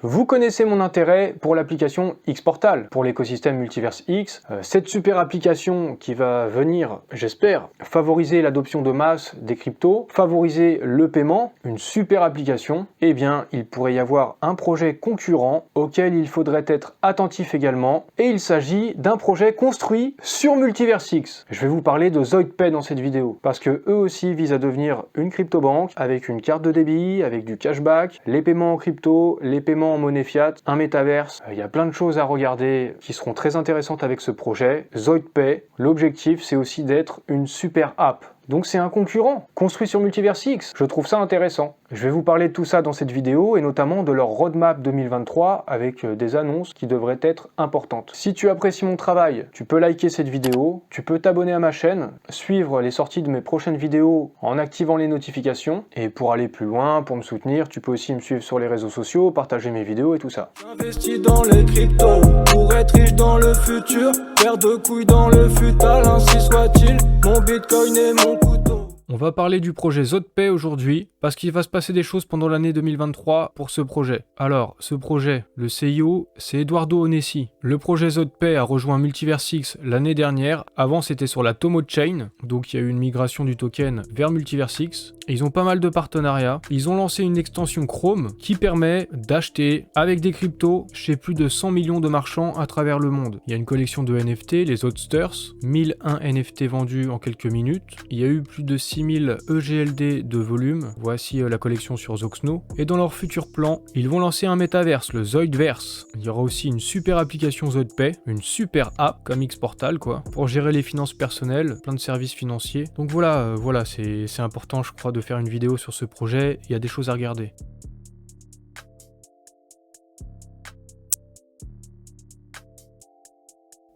Vous connaissez mon intérêt pour l'application Xportal, pour l'écosystème Multiverse X. Cette super application qui va venir, j'espère, favoriser l'adoption de masse des cryptos, favoriser le paiement, une super application, eh bien, il pourrait y avoir un projet concurrent auquel il faudrait être attentif également, et il s'agit d'un projet construit sur Multiverse X. Je vais vous parler de ZoidPay dans cette vidéo, parce que eux aussi visent à devenir une crypto-banque avec une carte de débit, avec du cashback, les paiements en crypto, les paiements en monnaie fiat, un métaverse. Il y a plein de choses à regarder qui seront très intéressantes avec ce projet. ZoidPay, l'objectif c'est aussi d'être une super app. Donc c'est un concurrent, construit sur Multiverse X. Je trouve ça intéressant. Je vais vous parler de tout ça dans cette vidéo et notamment de leur roadmap 2023 avec des annonces qui devraient être importantes. Si tu apprécies mon travail, tu peux liker cette vidéo, tu peux t'abonner à ma chaîne, suivre les sorties de mes prochaines vidéos en activant les notifications. Et pour aller plus loin, pour me soutenir, tu peux aussi me suivre sur les réseaux sociaux, partager mes vidéos et tout ça. J'investis dans les cryptos pour être riche dans le futur. Paire de couilles dans le futal, ainsi soit-il. Mon bitcoin et mon couteau. On va parler du projet ZoidPay aujourd'hui, parce qu'il va se passer des choses pendant l'année 2023 pour ce projet. Alors, ce projet, le CIO, c'est Eduardo Onessi. Le projet ZoidPay a rejoint Multiverse X l'année dernière. Avant, c'était sur la Tomo Chain, donc il y a eu une migration du token vers Multiverse X. Et ils ont pas mal de partenariats. Ils ont lancé une extension Chrome qui permet d'acheter avec des cryptos chez plus de 100 millions de marchands à travers le monde. Il y a une collection de NFT, les Oddsters, 1001 NFT vendus en quelques minutes. Il y a eu plus de 6000 EGLD de volume. Voici la collection sur Zoxno. Et dans leur futur plan, ils vont lancer un métaverse, le Zoidverse. Il y aura aussi une super application ZoidPay, une super app comme Xportal quoi, pour gérer les finances personnelles, plein de services financiers. Donc voilà, c'est important je crois de faire une vidéo sur ce projet, il y a des choses à regarder.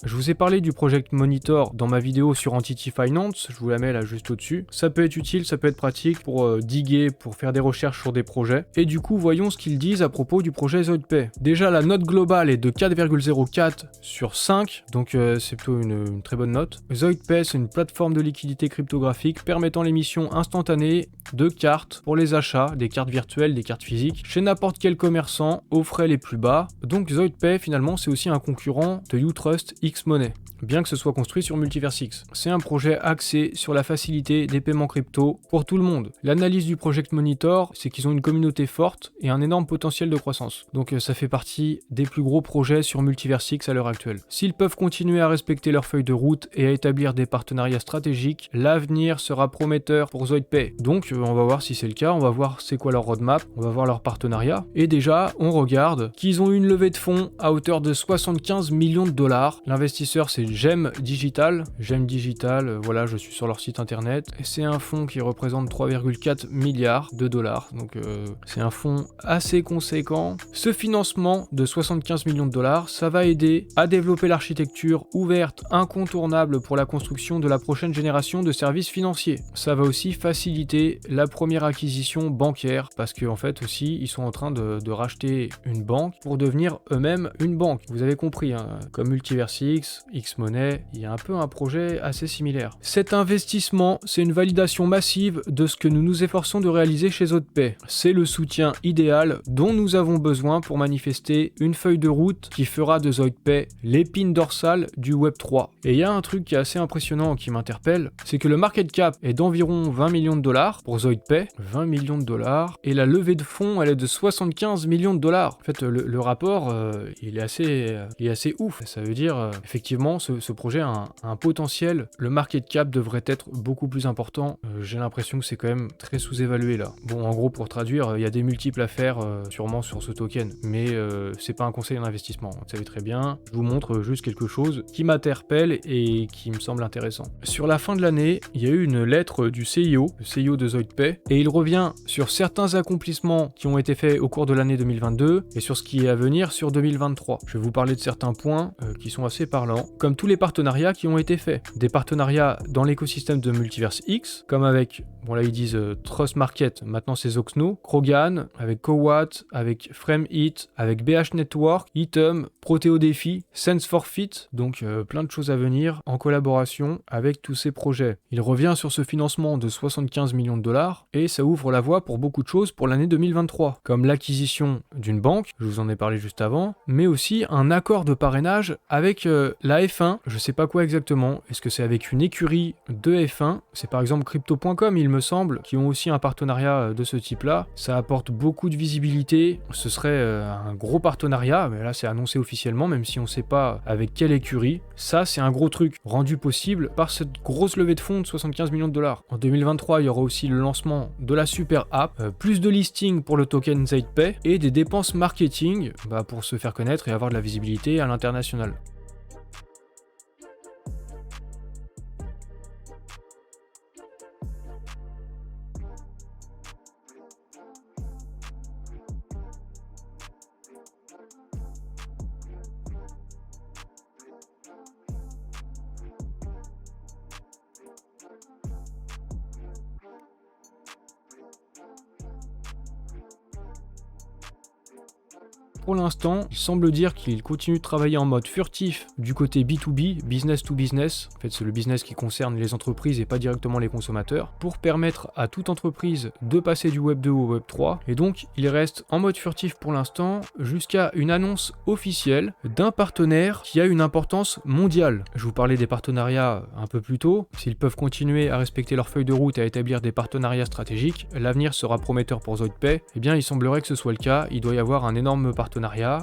Je vous ai parlé du Project Monitor dans ma vidéo sur Entity Finance, je vous la mets là juste au-dessus. Ça peut être utile, ça peut être pratique pour diguer, pour faire des recherches sur des projets. Et du coup, voyons ce qu'ils disent à propos du projet ZoidPay. Déjà, la note globale est de 4,04 sur 5, donc c'est plutôt une très bonne note. ZoidPay, c'est une plateforme de liquidité cryptographique permettant l'émission instantanée de cartes pour les achats, des cartes virtuelles, des cartes physiques, chez n'importe quel commerçant aux frais les plus bas. Donc ZoidPay, finalement, c'est aussi un concurrent de Utrust X-Money, bien que ce soit construit sur Multiverse X. C'est un projet axé sur la facilité des paiements crypto pour tout le monde. L'analyse du Project Monitor, c'est qu'ils ont une communauté forte et un énorme potentiel de croissance. Donc ça fait partie des plus gros projets sur Multiverse X à l'heure actuelle. S'ils peuvent continuer à respecter leur feuille de route et à établir des partenariats stratégiques, l'avenir sera prometteur pour ZoidPay. Donc on va voir si c'est le cas, on va voir c'est quoi leur roadmap, on va voir leur partenariat. Et déjà, on regarde qu'ils ont eu une levée de fonds à hauteur de 75 millions de dollars. L'investisseur c'est GEM Digital, voilà, je suis sur leur site internet, et c'est un fonds qui représente 3,4 milliards de dollars, donc c'est un fonds assez conséquent. Ce financement de 75 millions de dollars, ça va aider à développer l'architecture ouverte, incontournable pour la construction de la prochaine génération de services financiers. Ça va aussi faciliter la première acquisition bancaire, parce qu'en fait aussi, ils sont en train de racheter une banque pour devenir eux-mêmes une banque. Vous avez compris, hein, comme Multiverse X, X-Money, il y a un peu un projet assez similaire. Cet investissement, c'est une validation massive de ce que nous nous efforçons de réaliser chez ZoidPay. C'est le soutien idéal dont nous avons besoin pour manifester une feuille de route qui fera de ZoidPay l'épine dorsale du Web3. Et il y a un truc qui est assez impressionnant qui m'interpelle, c'est que le market cap est d'environ 20 millions de dollars pour ZoidPay, 20 millions de dollars, et la levée de fonds, elle est de 75 millions de dollars. En fait, le rapport, il est assez ouf. Ça veut dire, effectivement, ce projet a un potentiel. Le market cap devrait être beaucoup plus important. J'ai l'impression que c'est quand même très sous-évalué là. Bon, en gros, pour traduire, il y a des multiples à faire sûrement sur ce token, mais c'est pas un conseil en investissement. Vous savez très bien. Je vous montre juste quelque chose qui m'interpelle et qui me semble intéressant. Sur la fin de l'année, il y a eu une lettre du CIO, le CIO de ZoidPay, et il revient sur certains accomplissements qui ont été faits au cours de l'année 2022 et sur ce qui est à venir sur 2023. Je vais vous parler de certains points qui sont assez parlants, comme comme tous les partenariats qui ont été faits. Des partenariats dans l'écosystème de Multiverse X, comme avec, bon là ils disent Trust Market, maintenant c'est Zoxno, Krogan, avec Cowatt, avec FrameIt, avec BH Network, Item, Proteo Défi, Sense for Fit, donc plein de choses à venir en collaboration avec tous ces projets. Il revient sur ce financement de 75 millions de dollars et ça ouvre la voie pour beaucoup de choses pour l'année 2023, comme l'acquisition d'une banque, je vous en ai parlé juste avant, mais aussi un accord de parrainage avec la F1, je sais pas quoi exactement, est-ce que c'est avec une écurie de F1, c'est par exemple Crypto.com il me semble, qui ont aussi un partenariat de ce type-là, ça apporte beaucoup de visibilité, ce serait un gros partenariat, mais là c'est annoncé officiellement, même si on sait pas avec quelle écurie, ça c'est un gros truc, rendu possible par cette grosse levée de fonds de 75 millions de dollars. En 2023, il y aura aussi le lancement de la super app, plus de listings pour le token ZPay et des dépenses marketing pour se faire connaître et avoir de la visibilité à l'international. Pour l'instant, il semble dire qu'il continue de travailler en mode furtif du côté B2B, business to business, en fait c'est le business qui concerne les entreprises et pas directement les consommateurs, pour permettre à toute entreprise de passer du Web 2 au Web 3, et donc il reste en mode furtif pour l'instant jusqu'à une annonce officielle d'un partenaire qui a une importance mondiale. Je vous parlais des partenariats un peu plus tôt, s'ils peuvent continuer à respecter leur feuille de route et à établir des partenariats stratégiques, l'avenir sera prometteur pour ZoidPay, et bien il semblerait que ce soit le cas, il doit y avoir un énorme partenariat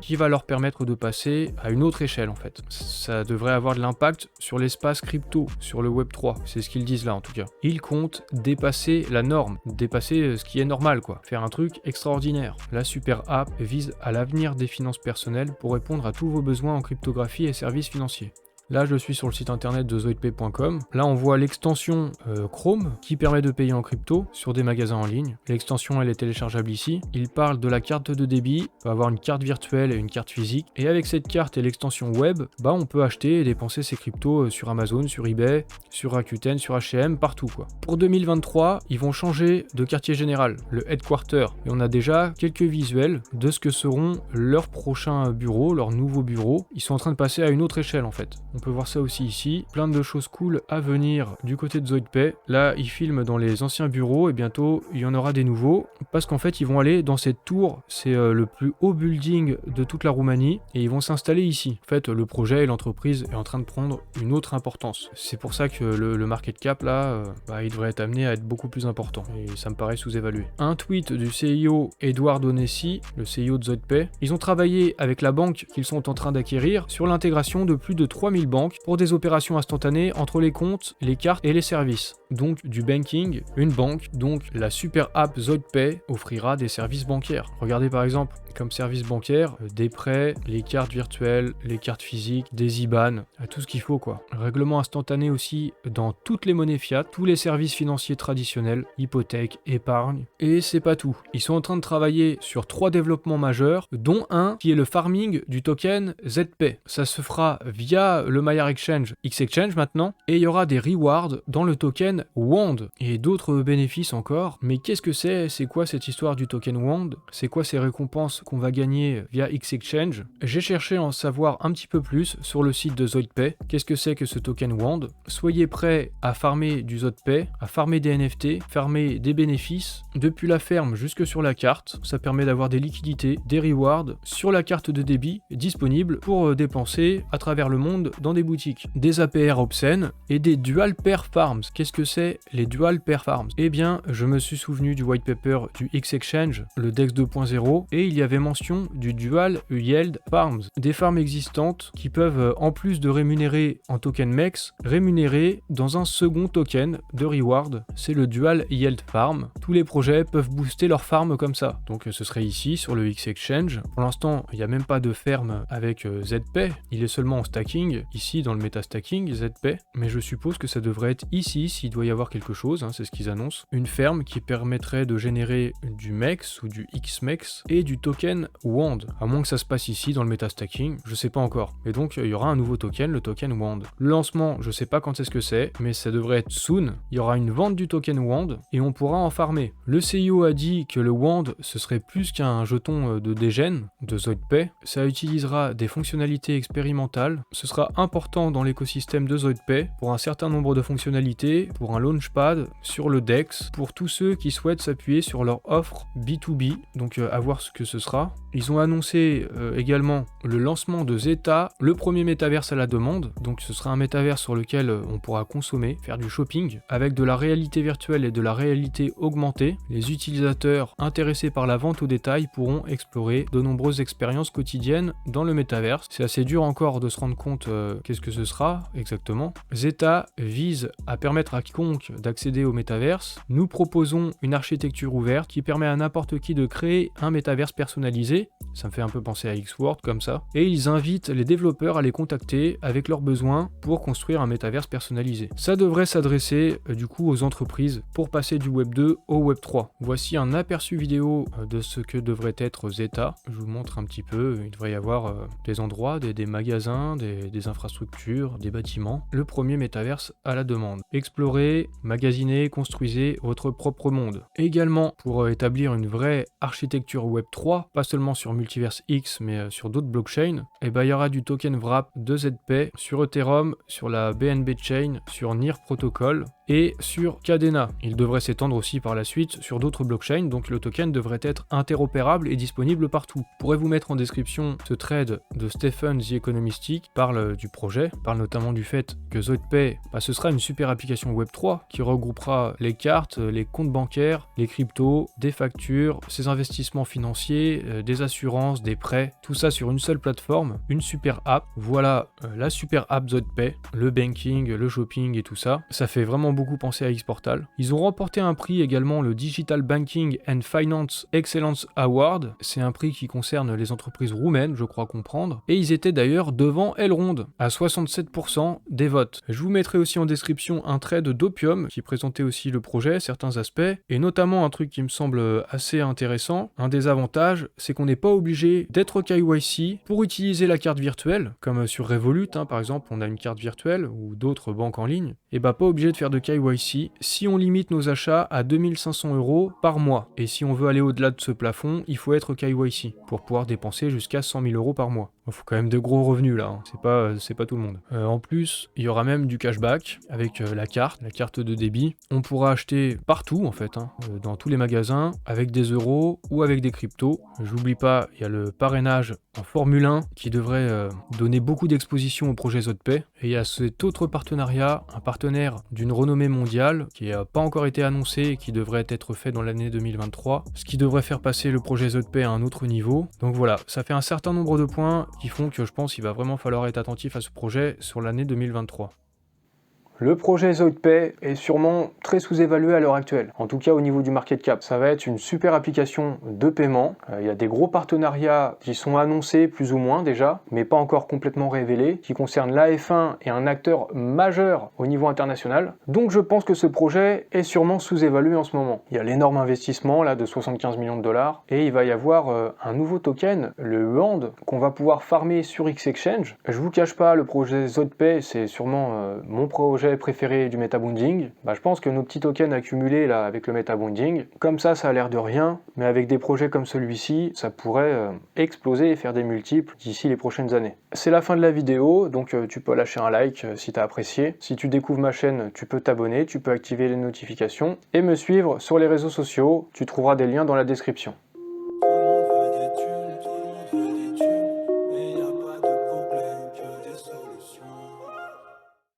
qui va leur permettre de passer à une autre échelle en fait. Ça devrait avoir de l'impact sur l'espace crypto, sur le Web 3, c'est ce qu'ils disent là en tout cas. Ils comptent dépasser la norme, dépasser ce qui est normal quoi, faire un truc extraordinaire. La super app vise à l'avenir des finances personnelles pour répondre à tous vos besoins en cryptographie et services financiers. Là, je suis sur le site internet de zoidpay.com. Là, on voit l'extension Chrome qui permet de payer en crypto sur des magasins en ligne. L'extension, elle est téléchargeable ici. Il parle de la carte de débit. On peut avoir une carte virtuelle et une carte physique. Et avec cette carte et l'extension web, on peut acheter et dépenser ses cryptos sur Amazon, sur eBay, sur Rakuten, sur H&M, partout quoi. Pour 2023, ils vont changer de quartier général, le headquarter. Et on a déjà quelques visuels de ce que seront leurs prochains bureaux, leurs nouveaux bureaux. Ils sont en train de passer à une autre échelle en fait. On peut voir ça aussi ici, plein de choses cool à venir du côté de ZoidPay. Là, ils filment dans les anciens bureaux et bientôt, il y en aura des nouveaux parce qu'en fait, ils vont aller dans cette tour, c'est le plus haut building de toute la Roumanie et ils vont s'installer ici. En fait, le projet et l'entreprise est en train de prendre une autre importance. C'est pour ça que le market cap, là, il devrait être amené à être beaucoup plus important et ça me paraît sous-évalué. Un tweet du CEO Edouard Onessi, le CEO de ZoidPay, ils ont travaillé avec la banque qu'ils sont en train d'acquérir sur l'intégration de plus de 3000 banques pour des opérations instantanées entre les comptes, les cartes et les services. Donc du banking, une banque, donc la super app ZoidPay offrira des services bancaires. Regardez par exemple comme service bancaire, des prêts, les cartes virtuelles, les cartes physiques, des IBAN, tout ce qu'il faut quoi. Règlement instantané aussi dans toutes les monnaies fiat, tous les services financiers traditionnels, hypothèque, épargne. Et c'est pas tout. Ils sont en train de travailler sur 3 développements majeurs, dont un qui est le farming du token ZPay. Ça se fera via le Maillard Exchange, X-Exchange maintenant, et il y aura des rewards dans le token WAND et d'autres bénéfices encore. Mais qu'est-ce que c'est? C'est quoi cette histoire du token WAND? C'est quoi ces récompenses qu'on va gagner via X-Exchange? J'ai cherché à en savoir un petit peu plus sur le site de ZoidPay. Qu'est-ce que c'est que ce token WAND? Soyez prêts à farmer du ZoidPay, à farmer des NFT, farmer des bénéfices, depuis la ferme jusque sur la carte. Ça permet d'avoir des liquidités, des rewards sur la carte de débit disponible pour dépenser à travers le monde dans des boutiques. Des APR obscènes et des dual pair farms. Qu'est-ce que c'est les dual pair farms? Eh bien, je me suis souvenu du white paper du X-Exchange, le DEX 2.0, et il y avait mention du dual yield farms. Des farms existantes qui peuvent, en plus de rémunérer en token MEX, rémunérer dans un second token de reward. C'est le dual yield farm. Tous les projets peuvent booster leur farm comme ça. Donc ce serait ici sur le X-Exchange. Pour l'instant, il n'y a même pas de ferme avec ZPay. Il est seulement en stacking. ici dans le metastacking ZP, mais je suppose que ça devrait être ici s'il doit y avoir quelque chose, hein, c'est ce qu'ils annoncent. Une ferme qui permettrait de générer du MEX ou du XMEX et du token WAND, à moins que ça se passe ici dans le metastacking, je sais pas encore. Et donc il y aura un nouveau token, le token WAND. Le lancement, je sais pas quand est-ce que c'est, mais ça devrait être soon. Il y aura une vente du token WAND et on pourra en farmer. Le CIO a dit que le WAND ce serait plus qu'un jeton de dégène de ZoidPay, ça utilisera des fonctionnalités expérimentales, ce sera important dans l'écosystème de ZoidPay pour un certain nombre de fonctionnalités, pour un launchpad, sur le DEX, pour tous ceux qui souhaitent s'appuyer sur leur offre B2B, donc à voir ce que ce sera. Ils ont annoncé également le lancement de Zeta, le premier métaverse à la demande, donc ce sera un métaverse sur lequel on pourra consommer, faire du shopping, avec de la réalité virtuelle et de la réalité augmentée. Les utilisateurs intéressés par la vente au détail pourront explorer de nombreuses expériences quotidiennes dans le métaverse. C'est assez dur encore de se rendre compte qu'est-ce que ce sera exactement. Zeta vise à permettre à quiconque d'accéder au métaverse. Nous proposons une architecture ouverte qui permet à n'importe qui de créer un métaverse personnalisé. Ça me fait un peu penser à Xworld comme ça. Et ils invitent les développeurs à les contacter avec leurs besoins pour construire un métaverse personnalisé. Ça devrait s'adresser du coup aux entreprises pour passer du Web 2 au Web 3. Voici un aperçu vidéo de ce que devrait être Zeta. Je vous montre un petit peu. Il devrait y avoir des endroits, des magasins, des infrastructures, des bâtiments. Le premier métaverse à la demande. Explorez, magasinez, construisez votre propre monde. Également, pour établir une vraie architecture Web 3, pas seulement sur Multiverse X, mais sur d'autres blockchains, et il y aura du token wrap de ZP sur Ethereum, sur la BNB Chain, sur NIR Protocol et sur Cadena. Il devrait s'étendre aussi par la suite sur d'autres blockchains, donc le token devrait être interopérable et disponible partout. Je pourrais vous mettre en description ce trade de Stephen The Economistic qui parle du projet, parle notamment du fait que ZoidPay, ce sera une super application Web3 qui regroupera les cartes, les comptes bancaires, les cryptos, des factures, ses investissements financiers, des assurances, des prêts, tout ça sur une seule plateforme, une super app. Voilà la super app ZoidPay, le banking, le shopping et tout ça. Ça fait vraiment beaucoup penser à Xportal. Ils ont remporté un prix également, le Digital Banking and Finance Excellence Award. C'est un prix qui concerne les entreprises roumaines, je crois comprendre. Et ils étaient d'ailleurs devant Elrond, à 67% des votes. Je vous mettrai aussi en description un trade d'Opium qui présentait aussi le projet, certains aspects, et notamment un truc qui me semble assez intéressant. Un des avantages, c'est qu'on n'est pas obligé d'être KYC pour utiliser la carte virtuelle, comme sur Revolut, par exemple, on a une carte virtuelle, ou d'autres banques en ligne, et pas obligé de faire de KYC si on limite nos achats à 2500 € par mois. Et si on veut aller au-delà de ce plafond, il faut être KYC pour pouvoir dépenser jusqu'à 100 000 € par mois. Il faut quand même de gros revenus là, c'est pas tout le monde. En plus, il y aura même du cashback avec la carte de débit. On pourra acheter partout en fait, dans tous les magasins, avec des euros ou avec des cryptos. J'oublie pas, il y a le parrainage en Formule 1 qui devrait donner beaucoup d'exposition au projet ZoidPay. Et il y a cet autre partenariat, un partenaire d'une renommée mondiale qui n'a pas encore été annoncé et qui devrait être fait dans l'année 2023, ce qui devrait faire passer le projet ZoidPay à un autre niveau. Donc voilà, ça fait un certain nombre de points qui font que je pense qu'il va vraiment falloir être attentif à ce projet sur l'année 2023. Le projet ZoidPay est sûrement très sous-évalué à l'heure actuelle, en tout cas au niveau du market cap. Ça va être une super application de paiement. Il y a des gros partenariats qui sont annoncés plus ou moins déjà, mais pas encore complètement révélés, qui concernent l'AF1 et un acteur majeur au niveau international. Donc je pense que ce projet est sûrement sous-évalué en ce moment. Il y a l'énorme investissement là de 75 millions de $, et il va y avoir un nouveau token, le WAND, qu'on va pouvoir farmer sur XEchange. Je vous cache pas, le projet ZoidPay, c'est sûrement mon projet préféré du MetaBounding. Je pense que nos petits tokens accumulés là avec le MetaBounding, comme ça a l'air de rien, mais avec des projets comme celui-ci, ça pourrait exploser et faire des multiples d'ici les prochaines années. C'est la fin de la vidéo, donc tu peux lâcher un like si tu as apprécié. Si tu découvres ma chaîne, tu peux t'abonner, tu peux activer les notifications et me suivre sur les réseaux sociaux, tu trouveras des liens dans la description.